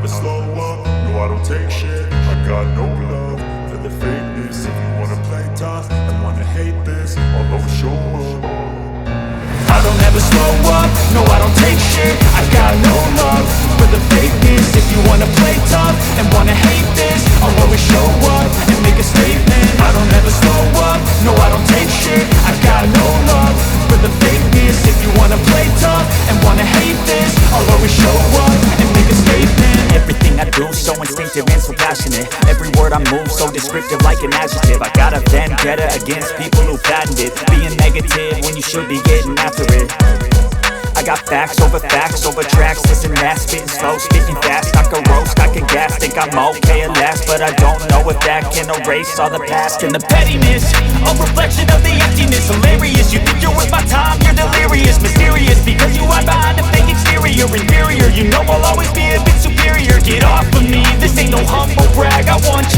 slow up, no I don't take shit. I got no love for the fakeness. If you wanna play tough and wanna hate this, I'll always show up. I don't ever slow up, no I don't take shit. I got no love for the fakeness. If you wanna play tough and wanna hate this, I'll always show up and make a statement. I don't ever slow up, no I don't take shit. I got no love for the fakeness. If you wanna play tough and wanna hate this, I'll always show up and make a statement. Everything I do so instinctive and so passionate. Every word I move so descriptive like an adjective. I got a vendetta against people who patented being negative when you should be getting after it. I got facts over tracks, listen that, spitting slow, speaking fast. I can roast, I can gas, think I'm okay at last, but I don't know if that can erase all the past and the pettiness. A reflection of the emptiness, hilarious. You think you're worth my time, you're delirious, mysterious, because you hide behind a fake exterior. Inferior, you know I'll always be a bit superior. Get off of me, this ain't no humble brag. I want you